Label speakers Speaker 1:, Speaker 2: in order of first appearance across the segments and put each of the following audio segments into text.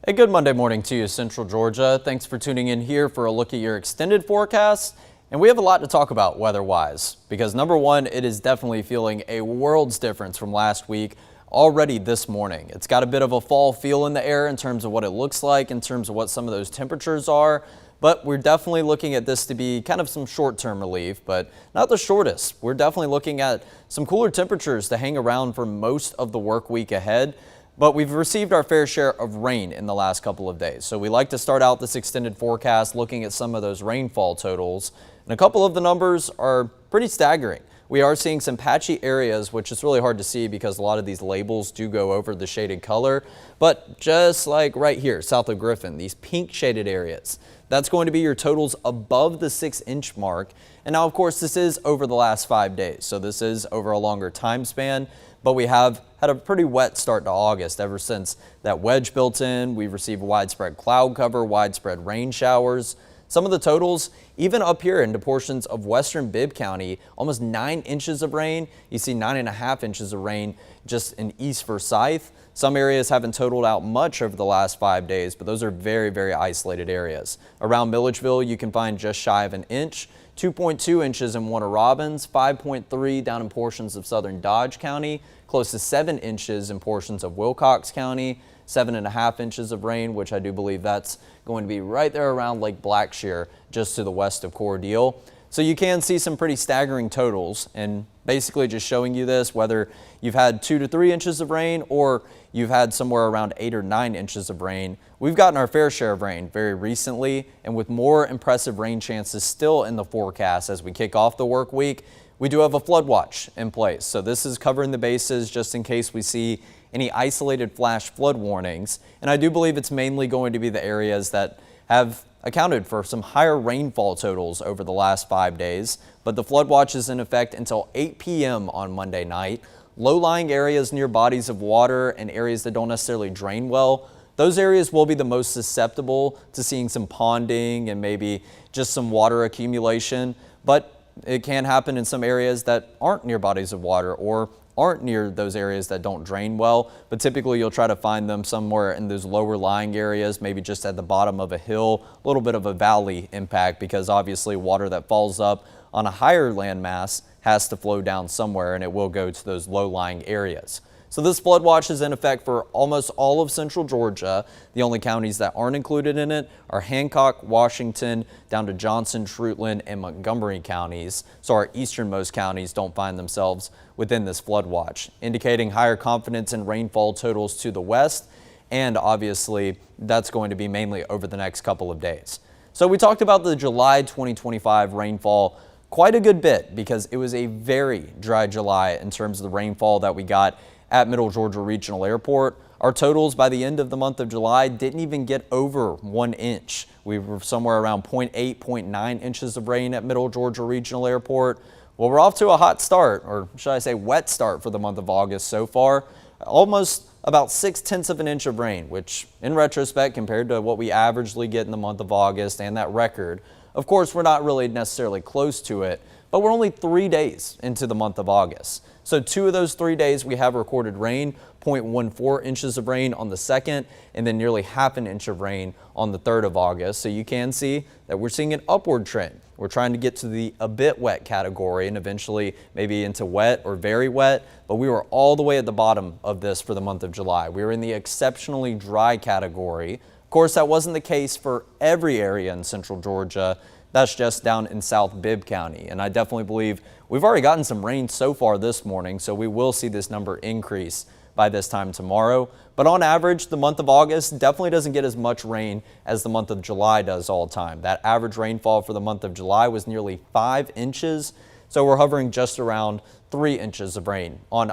Speaker 1: A good Monday morning to you, Central Georgia. Thanks for tuning in here for a look at your extended forecast. And we have a lot to talk about weather-wise because number one, it is definitely feeling a world's difference from last week already this morning. It's got a bit of a fall feel in the air in terms of what it looks like, in terms of what some of those temperatures are. But we're definitely looking at this to be kind of some short-term relief, but not the shortest. We're definitely looking at some cooler temperatures to hang around for most of the work week ahead. But we've received our fair share of rain in the last couple of days. So we like to start out this extended forecast looking at some of those rainfall totals. And a couple of the numbers are pretty staggering. We are seeing some patchy areas, which is really hard to see because a lot of these labels do go over the shaded color. But just like right here, south of Griffin, these pink shaded areas, that's going to be your totals above the 6-inch mark. And now, of course, this is over the last 5 days. So this is over a longer time span. But we have had a pretty wet start to August. Ever since that wedge built in, we've received widespread cloud cover, widespread rain showers. Some of the totals, even up here into portions of western Bibb County, almost 9 inches of rain. You see 9.5 inches of rain just in East Forsyth. Some areas haven't totaled out much over the last 5 days, but those are very, very isolated areas. Around Milledgeville, you can find just shy of an inch. 2.2 inches in Warner Robins, 5.3 down in portions of southern Dodge County, close to 7 inches in portions of Wilcox County, 7.5 inches of rain, which I do believe that's going to be right there around Lake Blackshear, just to the west of Cordele. So you can see some pretty staggering totals, and basically just showing you this, whether you've had 2 to 3 inches of rain or you've had somewhere around 8 or 9 inches of rain. We've gotten our fair share of rain very recently, and with more impressive rain chances still in the forecast as we kick off the work week, we do have a flood watch in place. So this is covering the bases just in case we see any isolated flash flood warnings. And I do believe it's mainly going to be the areas that have accounted for some higher rainfall totals over the last 5 days. But the flood watch is in effect until 8 p.m. on Monday night. Low-lying areas near bodies of water and areas that don't necessarily drain well, those areas will be the most susceptible to seeing some ponding and maybe just some water accumulation. But it can happen in some areas that aren't near bodies of water or aren't near those areas that don't drain well, but typically you'll try to find them somewhere in those lower lying areas, maybe just at the bottom of a hill, a little bit of a valley impact, because obviously water that falls up on a higher landmass has to flow down somewhere, and it will go to those low-lying areas. So this flood watch is in effect for almost all of central Georgia. The only counties that aren't included in it are Hancock, Washington, down to Johnson, Treutlen, and Montgomery counties. So our easternmost counties don't find themselves within this flood watch, indicating higher confidence in rainfall totals to the west. And obviously, that's going to be mainly over the next couple of days. So we talked about the July 2025 rainfall quite a good bit because it was a very dry July in terms of the rainfall that we got at Middle Georgia Regional Airport. Our totals by the end of the month of July didn't even get over 1 inch. We were somewhere around 0.8, 0.9 inches of rain at Middle Georgia Regional Airport. Well, we're off to a hot start, or should I say wet start for the month of August so far. Almost about 0.6 of an inch of rain, which in retrospect, compared to what we averagely get in the month of August and that record, of course, we're not really necessarily close to it, but we're only 3 days into the month of August. So 2 of those 3 days we have recorded rain, 0.14 inches of rain on the 2nd, and then nearly ½ an inch of rain on the 3rd of August. So you can see that we're seeing an upward trend. We're trying to get to the a bit wet category and eventually maybe into wet or very wet, but we were all the way at the bottom of this for the month of July. We were in the exceptionally dry category. Of course, that wasn't the case for every area in central Georgia. That's just down in South Bibb County. And I definitely believe we've already gotten some rain so far this morning, so we will see this number increase by this time tomorrow. But on average, the month of August definitely doesn't get as much rain as the month of July does all the time. That average rainfall for the month of July was nearly 5 inches. So we're hovering just around 3 inches of rain on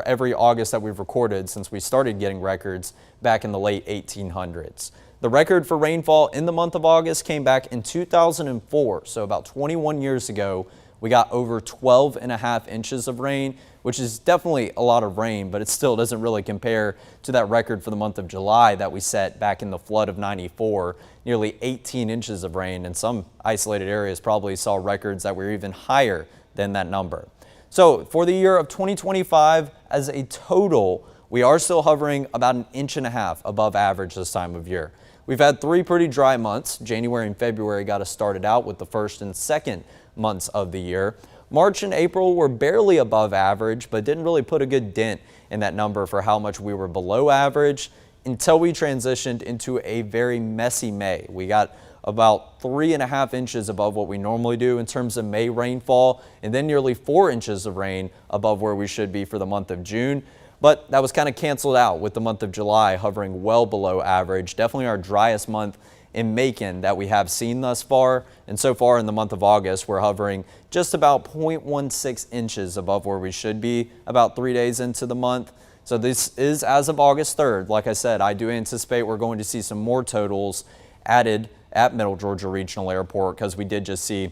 Speaker 1: every August that we've recorded since we started getting records back in the late 1800s. The record for rainfall in the month of August came back in 2004, so about 21 years ago. We got over 12.5 inches of rain, which is definitely a lot of rain, but it still doesn't really compare to that record for the month of July that we set back in the flood of '94, nearly 18 inches of rain, and some isolated areas probably saw records that were even higher than that number. So for the year of 2025 as a total, we are still hovering about 1.5 inches above average this time of year. We've had 3 pretty dry months. January and February got us started out with the first and second months of the year. March and April were barely above average, but didn't really put a good dent in that number for how much we were below average until we transitioned into a very messy May. We got about 3.5 inches above what we normally do in terms of May rainfall, and then nearly 4 inches of rain above where we should be for the month of June. But that was kind of canceled out with the month of July hovering well below average. Definitely our driest month in Macon that we have seen thus far. And so far in the month of August, we're hovering just about 0.16 inches above where we should be about 3 days into the month. So this is as of August 3rd. Like I said, I do anticipate we're going to see some more totals added at Middle Georgia Regional Airport because we did just see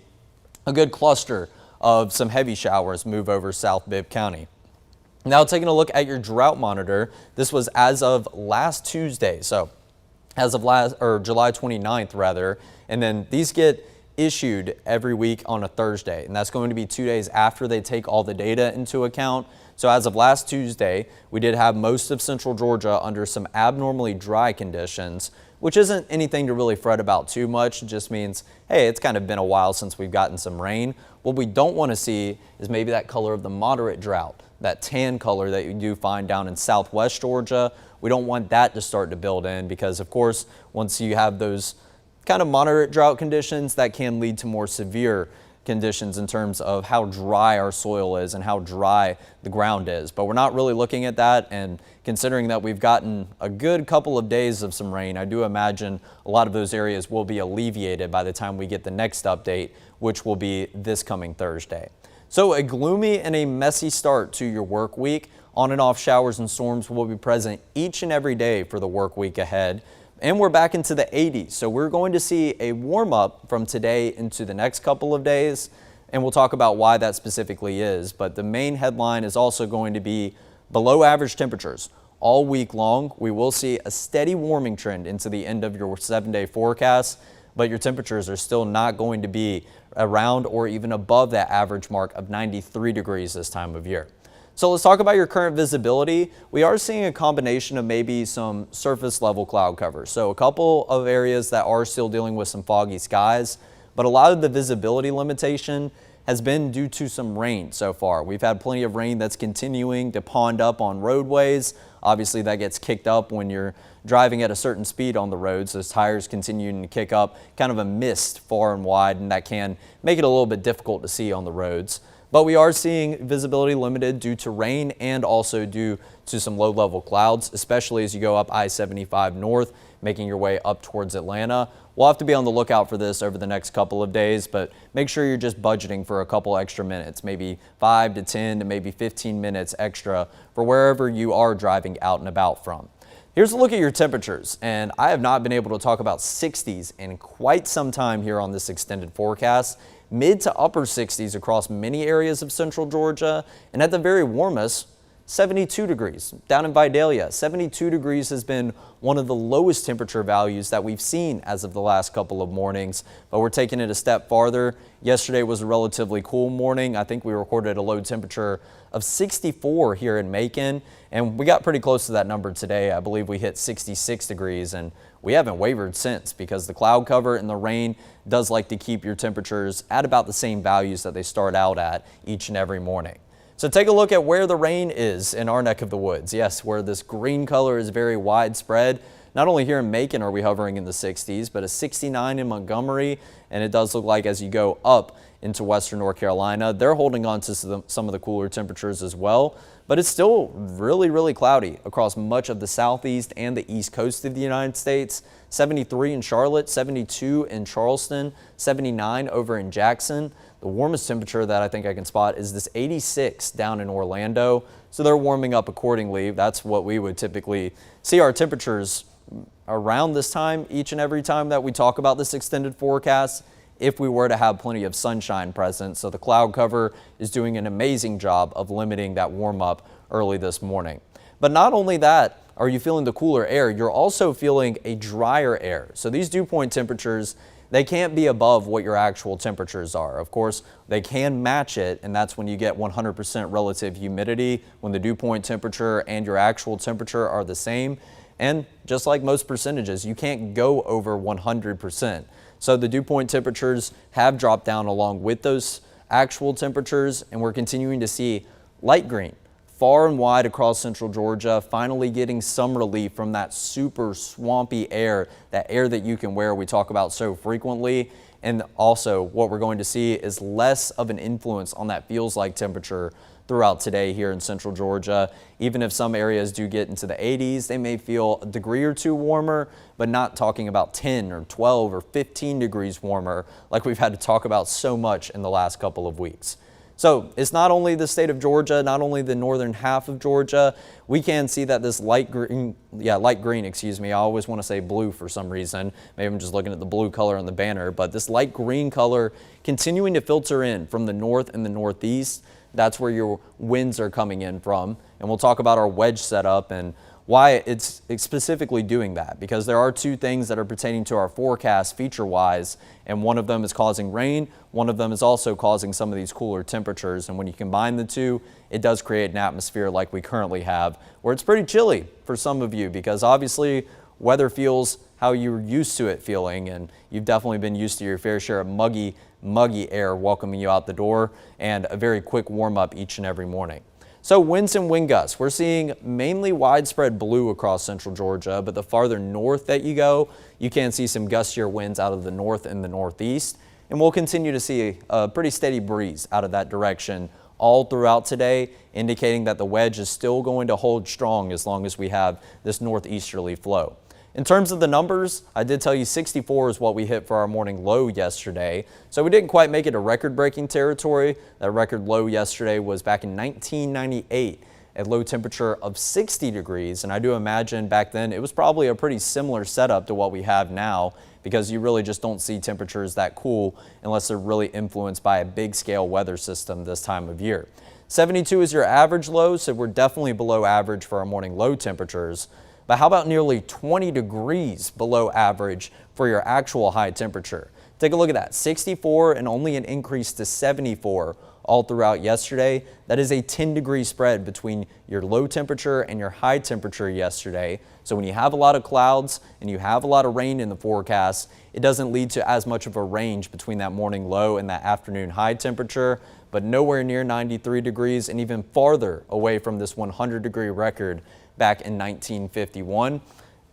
Speaker 1: a good cluster of some heavy showers move over South Bibb County. Now taking a look at your drought monitor, this was as of last Tuesday, so as of July 29th rather, and then these get issued every week on a Thursday, and that's going to be 2 days after they take all the data into account. So as of last Tuesday, we did have most of central Georgia under some abnormally dry conditions, which isn't anything to really fret about too much. It just means, hey, it's kind of been a while since we've gotten some rain. What we don't want to see is maybe that color of the moderate drought, that tan color that you do find down in southwest Georgia. We don't want that to start to build in because, of course, once you have those kind of moderate drought conditions, that can lead to more severe conditions in terms of how dry our soil is and how dry the ground is. But we're not really looking at that, and considering that we've gotten a good couple of days of some rain, I do imagine a lot of those areas will be alleviated by the time we get the next update, which will be this coming Thursday. So a gloomy and a messy start to your work week. On and off showers and storms will be present each and every day for the work week ahead. And we're back into the 80s. So we're going to see a warm up from today into the next couple of days. And we'll talk about why that specifically is. But the main headline is also going to be below average temperatures all week long. We will see a steady warming trend into the end of your 7-day forecast, but your temperatures are still not going to be around or even above that average mark of 93 degrees this time of year. So let's talk about your current visibility. We are seeing a combination of maybe some surface level cloud cover. So a couple of areas that are still dealing with some foggy skies, but a lot of the visibility limitation has been due to some rain so far. We've had plenty of rain that's continuing to pond up on roadways. Obviously that gets kicked up when you're driving at a certain speed on the roads. Those tires continuing to kick up kind of a mist far and wide, and that can make it a little bit difficult to see on the roads. But we are seeing visibility limited due to rain and also due to some low level clouds, especially as you go up I-75 north, making your way up towards Atlanta. We'll have to be on the lookout for this over the next couple of days, but make sure you're just budgeting for a couple extra minutes, maybe 5 to 10 to maybe 15 minutes extra for wherever you are driving out and about from. Here's a look at your temperatures, and I have not been able to talk about 60s in quite some time here on this extended forecast. Mid to upper 60s across many areas of central Georgia, and at the very warmest, 72 degrees down in Vidalia. 72 degrees has been one of the lowest temperature values that we've seen as of the last couple of mornings, but we're taking it a step farther. Yesterday was a relatively cool morning. I think we recorded a low temperature of 64 here in Macon, and we got pretty close to that number today. I believe we hit 66 degrees, and we haven't wavered since because the cloud cover and the rain does like to keep your temperatures at about the same values that they start out at each and every morning. So take a look at where the rain is in our neck of the woods. Yes, where this green color is very widespread. Not only here in Macon are we hovering in the 60s, but a 69 in Montgomery, and it does look like as you go up into western North Carolina, they're holding on to some of the cooler temperatures as well. But it's still really cloudy across much of the southeast and the east coast of the United States. 73 in Charlotte, 72 in Charleston, 79 over in Jackson. The warmest temperature that I think I can spot is this 86 down in Orlando. So they're warming up accordingly. That's what we would typically see our temperatures around this time each and every time that we talk about this extended forecast, if we were to have plenty of sunshine present. So the cloud cover is doing an amazing job of limiting that warm up early this morning. But not only that, are you feeling the cooler air, you're also feeling a drier air. So these dew point temperatures, they can't be above what your actual temperatures are. Of course, they can match it, and that's when you get 100% relative humidity, when the dew point temperature and your actual temperature are the same. And just like most percentages, you can't go over 100%. So the dew point temperatures have dropped down along with those actual temperatures, and we're continuing to see light green far and wide across central Georgia, finally getting some relief from that super swampy air, that air that you can wear we talk about so frequently. And also what we're going to see is less of an influence on that feels like temperature throughout today here in central Georgia. Even if some areas do get into the 80s, they may feel a degree or two warmer, but not talking about 10 or 12 or 15 degrees warmer like we've had to talk about so much in the last couple of weeks. So it's not only the state of Georgia, not only the northern half of Georgia. We can see that this light green, excuse me. I always want to say blue for some reason. Maybe I'm just looking at the blue color on the banner, but this light green color continuing to filter in from the north and the northeast. That's where your winds are coming in from. And we'll talk about our wedge setup and why it's specifically doing that, because there are two things that are pertaining to our forecast feature-wise, and one of them is causing rain, one of them is also causing some of these cooler temperatures, and when you combine the two, it does create an atmosphere like we currently have, where it's pretty chilly for some of you, because obviously weather feels how you're used to it feeling, and you've definitely been used to your fair share of muggy air welcoming you out the door, and a very quick warm-up each and every morning. So winds and wind gusts, we're seeing mainly widespread blue across central Georgia, but the farther north that you go, you can see some gustier winds out of the north and the northeast. And we'll continue to see a pretty steady breeze out of that direction all throughout today, indicating that the wedge is still going to hold strong as long as we have this northeasterly flow. In terms of the numbers, I did tell you 64 is what we hit for our morning low yesterday. So we didn't quite make it a record-breaking territory. That record low yesterday was back in 1998 at low temperature of 60 degrees. And I do imagine back then it was probably a pretty similar setup to what we have now, because you really just don't see temperatures that cool unless they're really influenced by a big scale weather system this time of year. 72 is your average low, so we're definitely below average for our morning low temperatures. But how about nearly 20 degrees below average for your actual high temperature? Take a look at that, 64 and only an increase to 74 all throughout yesterday. That is a 10-degree spread between your low temperature and your high temperature yesterday. So when you have a lot of clouds and you have a lot of rain in the forecast, it doesn't lead to as much of a range between that morning low and that afternoon high temperature, but nowhere near 93 degrees and even farther away from this 100-degree record back in 1951.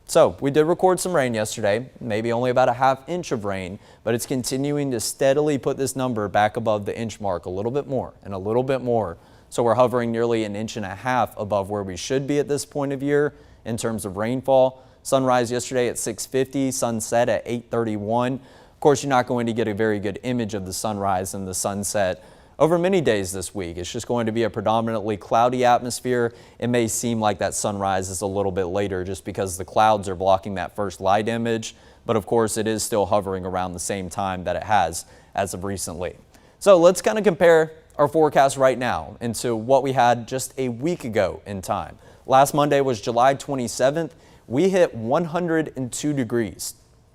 Speaker 1: So we did record some rain yesterday, maybe only about a ½ inch of rain, but it's continuing to steadily put this number back above the inch mark a little bit more and a little bit more. So we're hovering nearly an inch and a half above where we should be at this point of year in terms of rainfall. Sunrise yesterday at 6:50, sunset at 8:31. Of course, you're not going to get a very good image of the sunrise and the sunset over many days this week. It's just going to be a predominantly cloudy atmosphere. It may seem like that sunrise is a little bit later just because the clouds are blocking that first light image, but of course it is still hovering around the same time that it has as of recently. So let's kind of compare our forecast right now into what we had just a week ago in time. Last Monday was July 27th. We hit 102 degrees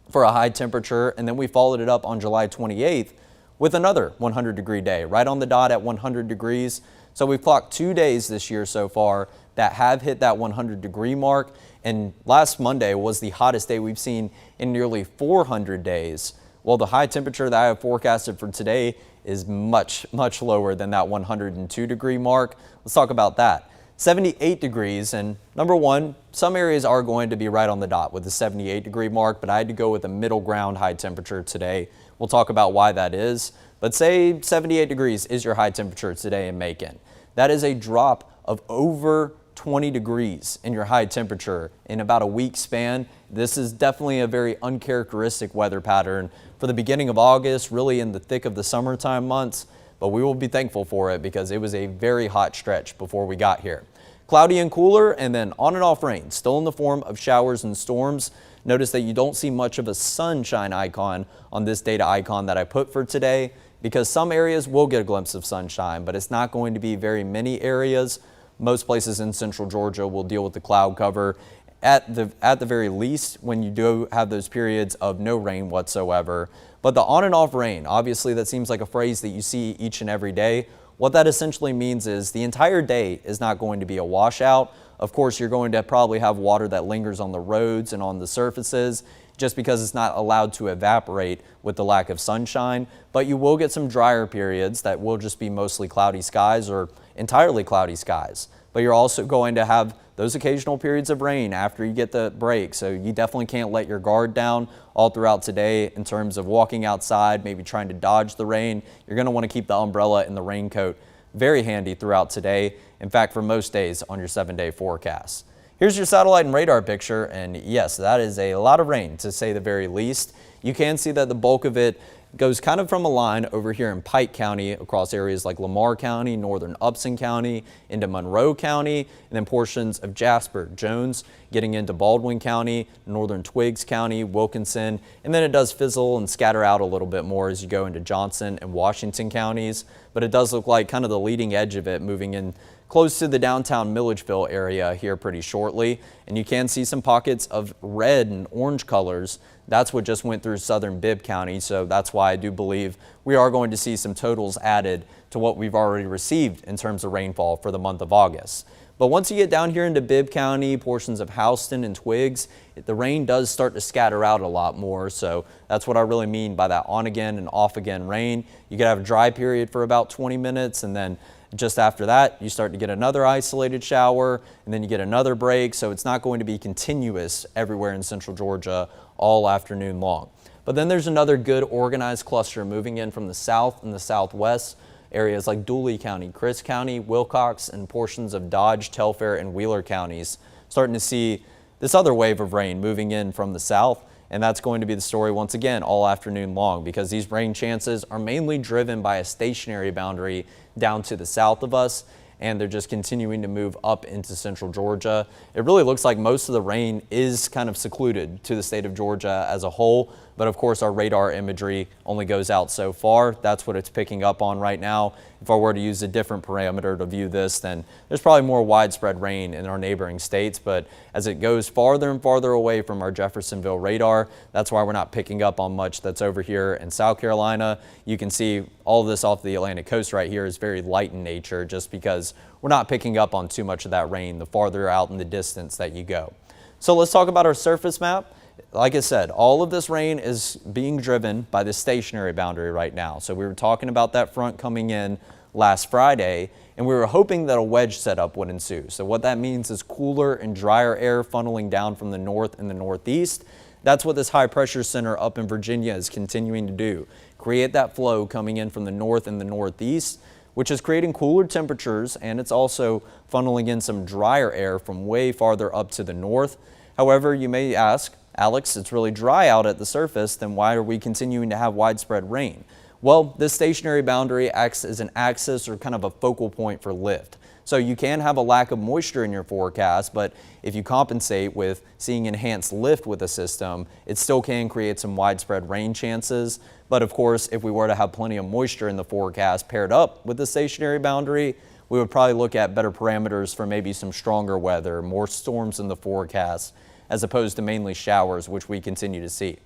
Speaker 1: for a high temperature, and then we followed it up on July 28th with another 100-degree day, right on the dot at 100 degrees. So we've clocked 2 days this year so far that have hit that 100-degree mark. And last Monday was the hottest day we've seen in nearly 400 days. Well, the high temperature that I have forecasted for today is much lower than that 102-degree mark. Let's talk about that. 78 degrees, and number one, some areas are going to be right on the dot with the 78-degree mark, but I had to go with a middle ground high temperature today. We'll talk about why that is, but say 78 degrees is your high temperature today in Macon. That is a drop of over 20 degrees in your high temperature in about a week span. This is definitely a very uncharacteristic weather pattern for the beginning of August, really in the thick of the summertime months, but we will be thankful for it because it was a very hot stretch before we got here. Cloudy and cooler, and then on and off rain, still in the form of showers and storms. Notice that you don't see much of a sunshine icon on this data icon that I put for today, because some areas will get a glimpse of sunshine, but it's not going to be very many areas. Most places in central Georgia will deal with the cloud cover at the very least when you do have those periods of no rain whatsoever. But the on and off rain, obviously that seems like a phrase that you see each and every day. What that essentially means is the entire day is not going to be a washout. Of course, you're going to probably have water that lingers on the roads and on the surfaces just because it's not allowed to evaporate with the lack of sunshine. But you will get some drier periods that will just be mostly cloudy skies or entirely cloudy skies. But you're also going to have those occasional periods of rain after you get the break. So you definitely can't let your guard down all throughout today in terms of walking outside, maybe trying to dodge the rain. You're going to want to keep the umbrella and the raincoat very handy throughout today. In fact, for most days on your 7-day forecast. Here's your satellite and radar picture, and yes, that is a lot of rain to say the very least. You can see that the bulk of it goes kind of from a line over here in Pike County across areas like Lamar County, northern Upson County, into Monroe County, and then portions of Jasper, Jones, getting into Baldwin County, northern Twiggs County, Wilkinson, and then it does fizzle and scatter out a little bit more as you go into Johnson and Washington counties. But it does look like kind of the leading edge of it moving in close to the downtown Milledgeville area here pretty shortly. And you can see some pockets of red and orange colors. That's what just went through southern Bibb County. So that's why I do believe we are going to see some totals added to what we've already received in terms of rainfall for the month of August. But once you get down here into Bibb County, portions of Houston and Twiggs, the rain does start to scatter out a lot more. So that's what I really mean by that on again and off again rain. You could have a dry period for about 20 minutes, and then just after that, you start to get another isolated shower, and then you get another break. So it's not going to be continuous everywhere in central Georgia all afternoon long. But then there's another good organized cluster moving in from the south and the southwest. Areas like Dooley County, Chris County, Wilcox, and portions of Dodge, Telfair, and Wheeler counties. Starting to see this other wave of rain moving in from the south. And that's going to be the story once again all afternoon long, because these rain chances are mainly driven by a stationary boundary down to the south of us, and they're just continuing to move up into central Georgia. It really looks like most of the rain is kind of secluded to the state of Georgia as a whole, but of course our radar imagery only goes out so far. That's what it's picking up on right now. If I were to use a different parameter to view this, then there's probably more widespread rain in our neighboring states, but as it goes farther and farther away from our Jeffersonville radar, that's why we're not picking up on much that's over here in South Carolina. You can see all of this off the Atlantic coast right here is very light in nature, just because we're not picking up on too much of that rain the farther out in the distance that you go. So let's talk about our surface map. Like I said, all of this rain is being driven by the stationary boundary right now. So we were talking about that front coming in last Friday, and we were hoping that a wedge setup would ensue. So what that means is cooler and drier air funneling down from the north and the northeast. That's what this high pressure center up in Virginia is continuing to do. Create that flow coming in from the north and the northeast, which is creating cooler temperatures, and it's also funneling in some drier air from way farther up to the north. However, you may ask, Alex, it's really dry out at the surface, then why are we continuing to have widespread rain? Well, this stationary boundary acts as an axis or kind of a focal point for lift. So you can have a lack of moisture in your forecast, but if you compensate with seeing enhanced lift with the system, it still can create some widespread rain chances. But of course, if we were to have plenty of moisture in the forecast paired up with the stationary boundary, we would probably look at better parameters for maybe some stronger weather, more storms in the forecast, as opposed to mainly showers, which we continue to see.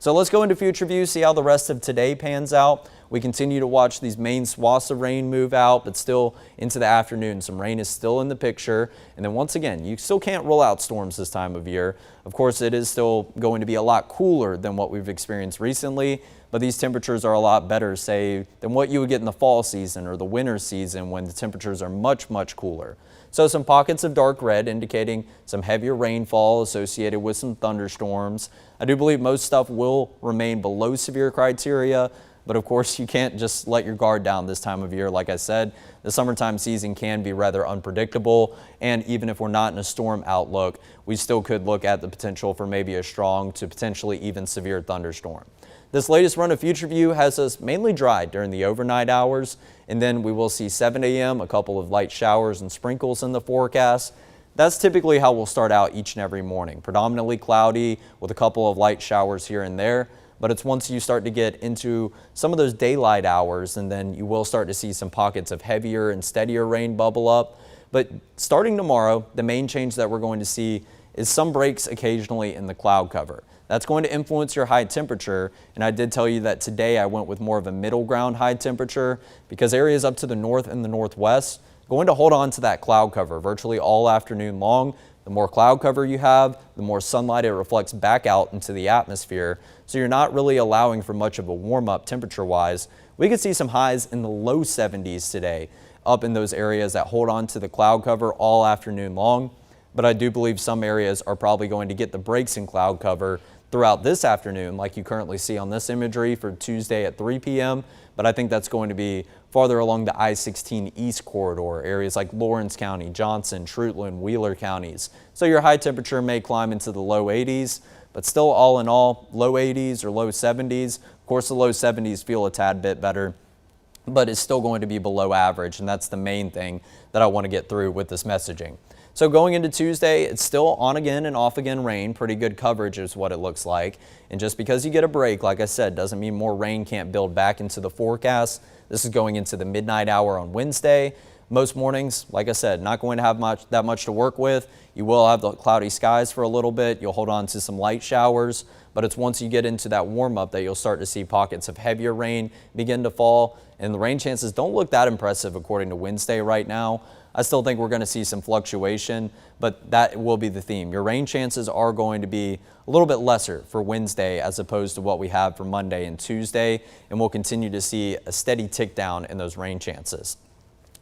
Speaker 1: So let's go into future view, see how the rest of today pans out. We continue to watch these main swaths of rain move out, but still into the afternoon, some rain is still in the picture. And then once again, you still can't rule out storms this time of year. Of course, it is still going to be a lot cooler than what we've experienced recently, but these temperatures are a lot better, say, than what you would get in the fall season or the winter season when the temperatures are much, much cooler. So some pockets of dark red indicating some heavier rainfall associated with some thunderstorms. I do believe most stuff will remain below severe criteria, but of course you can't just let your guard down this time of year. Like I said, the summertime season can be rather unpredictable, and even if we're not in a storm outlook, we still could look at the potential for maybe a strong to potentially even severe thunderstorm. This latest run of Future View has us mainly dry during the overnight hours, and then we will see 7 a.m., a couple of light showers and sprinkles in the forecast. That's typically how we'll start out each and every morning. Predominantly cloudy with a couple of light showers here and there, but it's once you start to get into some of those daylight hours, and then you will start to see some pockets of heavier and steadier rain bubble up. But starting tomorrow, the main change that we're going to see is some breaks occasionally in the cloud cover. That's going to influence your high temperature, and I did tell you that today I went with more of a middle ground high temperature because areas up to the north and the northwest going to hold on to that cloud cover virtually all afternoon long. The more cloud cover you have, the more sunlight it reflects back out into the atmosphere, so you're not really allowing for much of a warm-up temperature-wise. We could see some highs in the low 70s today up in those areas that hold on to the cloud cover all afternoon long, but I do believe some areas are probably going to get the breaks in cloud cover throughout this afternoon, like you currently see on this imagery for Tuesday at 3 p.m., but I think that's going to be farther along the I-16 East corridor, areas like Lawrence County, Johnson, Trutland, Wheeler counties. So your high temperature may climb into the low 80s, but still all in all, low 80s or low 70s. Of course, the low 70s feel a tad bit better, but it's still going to be below average, and that's the main thing that I want to get through with this messaging. So going into Tuesday, it's still on again and off again rain. Pretty good coverage is what it looks like. And just because you get a break, like I said, doesn't mean more rain can't build back into the forecast. This is going into the midnight hour on Wednesday. Most mornings, like I said, not going to have that much to work with. You will have the cloudy skies for a little bit. You'll hold on to some light showers, but it's once you get into that warm up that you'll start to see pockets of heavier rain begin to fall. And the rain chances don't look that impressive according to Wednesday right now. I still think we're going to see some fluctuation, but that will be the theme. Your rain chances are going to be a little bit lesser for Wednesday as opposed to what we have for Monday and Tuesday, and we'll continue to see a steady tick down in those rain chances.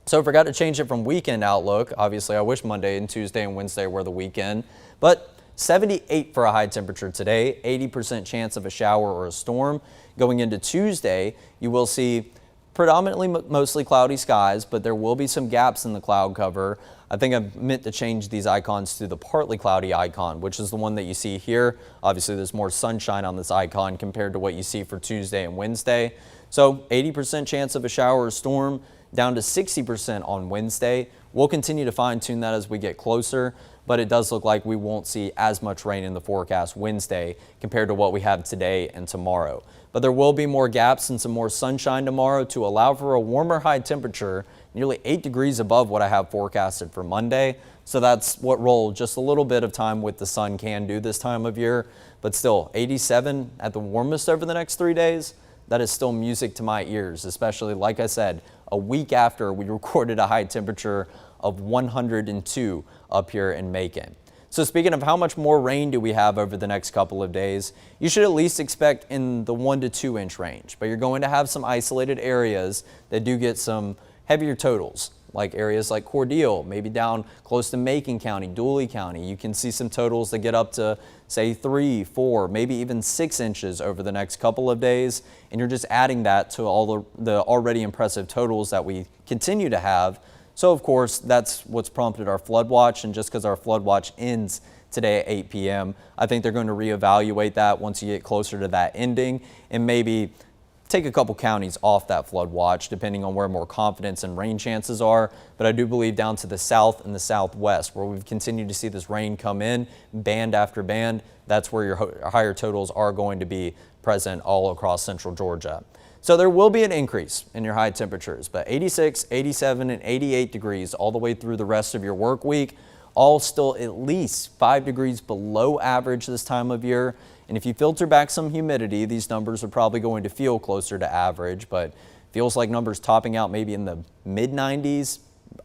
Speaker 1: So I forgot to change it from weekend outlook. Obviously, I wish Monday and Tuesday and Wednesday were the weekend, but 78 for a high temperature today, 80% chance of a shower or a storm. Going into Tuesday, you will see predominantly mostly cloudy skies, but there will be some gaps in the cloud cover. I think I meant to change these icons to the partly cloudy icon, which is the one that you see here. Obviously, there's more sunshine on this icon compared to what you see for Tuesday and Wednesday. So 80% chance of a shower or storm, down to 60% on Wednesday. We'll continue to fine tune that as we get closer, but it does look like we won't see as much rain in the forecast Wednesday compared to what we have today and tomorrow. But there will be more gaps and some more sunshine tomorrow to allow for a warmer high temperature, nearly 8 degrees above what I have forecasted for Monday. So that's what roll just a little bit of time with the sun can do this time of year, but still 87 at the warmest over the next 3 days. That is still music to my ears, especially, like I said, a week after we recorded a high temperature of 102 up here in Macon. So speaking of how much more rain do we have over the next couple of days, you should at least expect in the 1 to 2 inch range, but you're going to have some isolated areas that do get some heavier totals, like areas like Cordele, maybe down close to Macon County, Dooley County. You can see some totals that get up to say 3, 4, maybe even 6 inches over the next couple of days, and you're just adding that to all the already impressive totals that we continue to have. So of course, that's what's prompted our flood watch, and just because our flood watch ends today at 8 p.m., I think they're going to reevaluate that once you get closer to that ending and maybe take a couple counties off that flood watch depending on where more confidence and rain chances are. But I do believe down to the south and the southwest where we've continued to see this rain come in band after band, that's where your higher totals are going to be present all across central Georgia. So there will be an increase in your high temperatures, but 86, 87, and 88 degrees all the way through the rest of your work week, all still at least 5 degrees below average this time of year. And if you filter back some humidity, these numbers are probably going to feel closer to average, but feels like numbers topping out maybe in the mid 90s,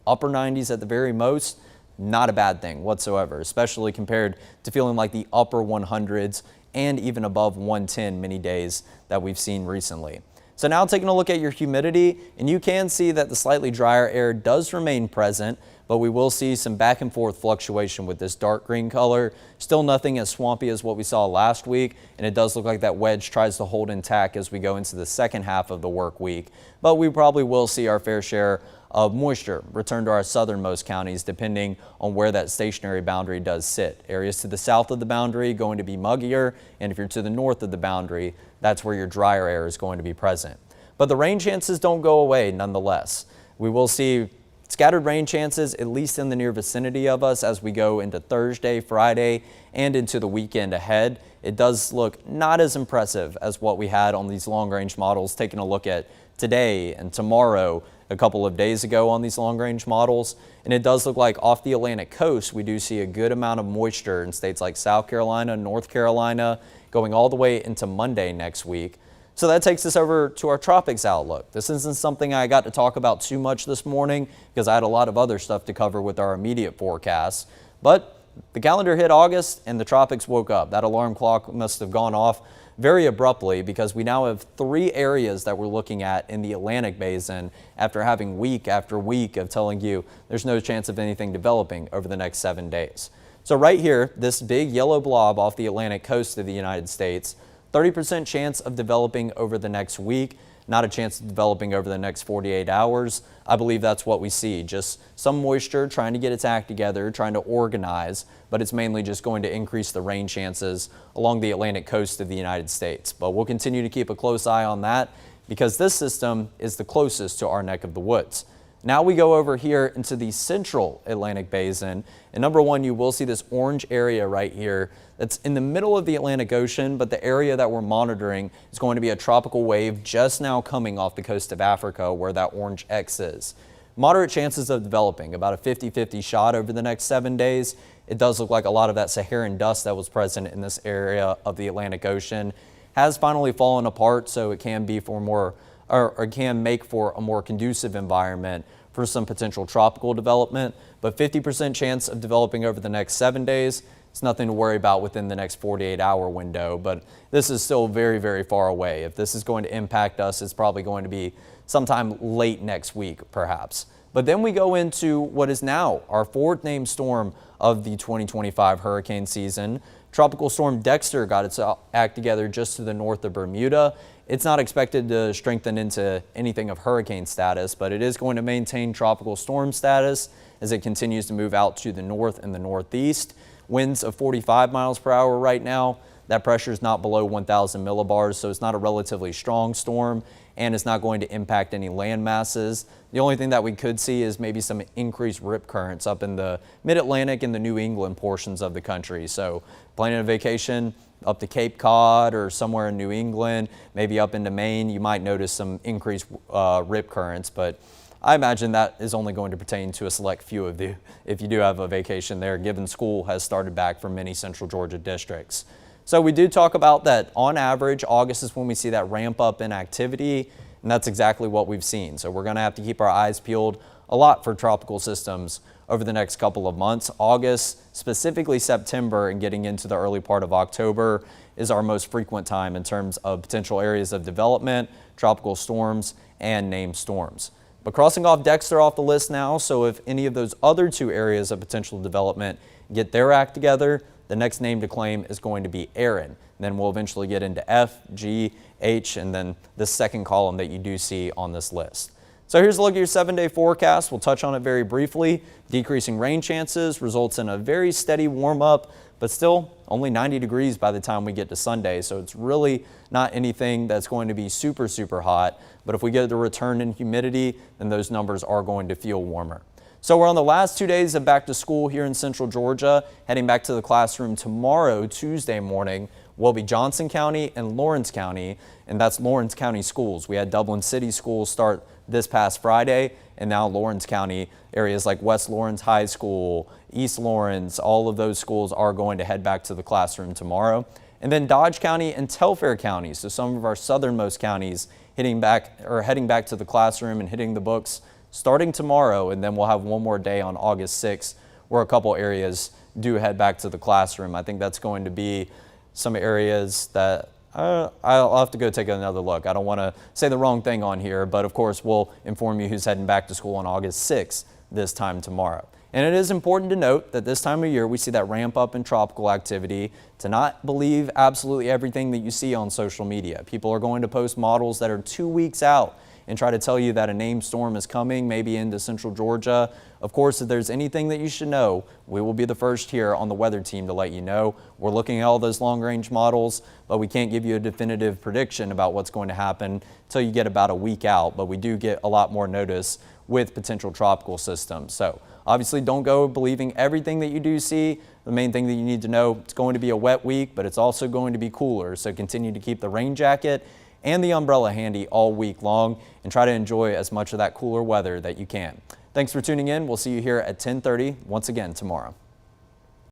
Speaker 1: upper 90s at the very most. Not a bad thing whatsoever, especially compared to feeling like the upper 100s and even above 110 many days that we've seen recently. So now taking a look at your humidity, and you can see that the slightly drier air does remain present, but we will see some back and forth fluctuation with this dark green color. Still nothing as swampy as what we saw last week, and it does look like that wedge tries to hold intact as we go into the second half of the work week. But we probably will see our fair share of moisture return to our southernmost counties depending on where that stationary boundary does sit. Areas to the south of the boundary going to be muggier, and if you're to the north of the boundary, that's where your drier air is going to be present. But the rain chances don't go away nonetheless. We will see Scattered rain chances, at least in the near vicinity of us as we go into Thursday, Friday, and into the weekend ahead. It does look not as impressive as what we had on these long-range models, taking a look at today and tomorrow a couple of days ago on these long-range models. And it does look like off the Atlantic coast, we do see a good amount of moisture in states like South Carolina, North Carolina, going all the way into Monday next week. So that takes us over to our tropics outlook. This isn't something I got to talk about too much this morning because I had a lot of other stuff to cover with our immediate forecasts. But the calendar hit August and the tropics woke up. That alarm clock must have gone off very abruptly because we now have 3 areas that we're looking at in the Atlantic basin after having week after week of telling you there's no chance of anything developing over the next 7 days. So right here, this big yellow blob off the Atlantic coast of the United States, 30% chance of developing over the next week, not a chance of developing over the next 48 hours. I believe that's what we see, just some moisture trying to get its act together, trying to organize, but it's mainly just going to increase the rain chances along the Atlantic coast of the United States. But we'll continue to keep a close eye on that because this system is the closest to our neck of the woods. Now we go over here into the central Atlantic basin, and number one, you will see this orange area right here that's in the middle of the Atlantic Ocean, but the area that we're monitoring is going to be a tropical wave just now coming off the coast of Africa where that orange X is. Moderate chances of developing, about a 50-50 shot over the next 7 days. It does look like a lot of that Saharan dust that was present in this area of the Atlantic Ocean has finally fallen apart, so it can be for more or can make for a more conducive environment for some potential tropical development, but 50% chance of developing over the next 7 days. It's nothing to worry about within the next 48-hour window, but this is still very, very far away. If this is going to impact us, it's probably going to be sometime late next week, perhaps. But then we go into what is now our 4th named storm of the 2025 hurricane season. Tropical Storm Dexter got its act together just to the north of Bermuda. It's not expected to strengthen into anything of hurricane status, but it is going to maintain tropical storm status as it continues to move out to the north and the northeast. Winds of 45 miles per hour right now. That pressure is not below 1,000 millibars, so it's not a relatively strong storm, and it's not going to impact any land masses. The only thing that we could see is maybe some increased rip currents up in the mid-Atlantic and the New England portions of the country. So planning a vacation up to Cape Cod or somewhere in New England, maybe up into Maine, you might notice some increased rip currents, but I imagine that is only going to pertain to a select few of you if you do have a vacation there, given school has started back for many central Georgia districts. So we do talk about that on average, August is when we see that ramp up in activity, and that's exactly what we've seen. So we're going to have to keep our eyes peeled a lot for tropical systems over the next couple of months. August, specifically September and getting into the early part of October, is our most frequent time in terms of potential areas of development, tropical storms, and named storms. But crossing off Dexter off the list now, so if any of those other 2 areas of potential development get their act together, the next name to claim is going to be Aaron. And then we'll eventually get into F, G, H, and then the second column that you do see on this list. So here's a look at your 7-day forecast. We'll touch on it very briefly. Decreasing rain chances results in a very steady warm up, but still only 90 degrees by the time we get to Sunday. So it's really not anything that's going to be super, super hot. But if we get the return in humidity, then those numbers are going to feel warmer. So we're on the last 2 days of back to school here in central Georgia. Heading back to the classroom tomorrow, Tuesday morning, will be Johnson County and Lawrence County, and that's Lawrence County schools. We had Dublin City schools start this past Friday, and now Lawrence County areas like West Lawrence High School, East Lawrence, all of those schools are going to head back to the classroom tomorrow. And then Dodge County and Telfair County, so some of our southernmost counties heading back to the classroom and hitting the books starting tomorrow, and then we'll have one more day on August 6th where a couple areas do head back to the classroom. I think that's going to be some areas that I'll have to go take another look. I don't want to say the wrong thing on here, but of course we'll inform you who's heading back to school on August 6th this time tomorrow. And it is important to note that this time of year we see that ramp up in tropical activity. To not believe absolutely everything that you see on social media. People are going to post models that are 2 weeks out, and try to tell you that a named storm is coming, maybe into central Georgia. Of course, if there's anything that you should know, we will be the first here on the weather team to let you know. We're looking at all those long-range models, but we can't give you a definitive prediction about what's going to happen until you get about a week out. But we do get a lot more notice with potential tropical systems. So obviously don't go believing everything that you do see. The main thing that you need to know, it's going to be a wet week, but it's also going to be cooler. So continue to keep the rain jacket and the umbrella handy all week long and try to enjoy as much of that cooler weather that you can. Thanks for tuning in. We'll see you here at 10:30 once again tomorrow.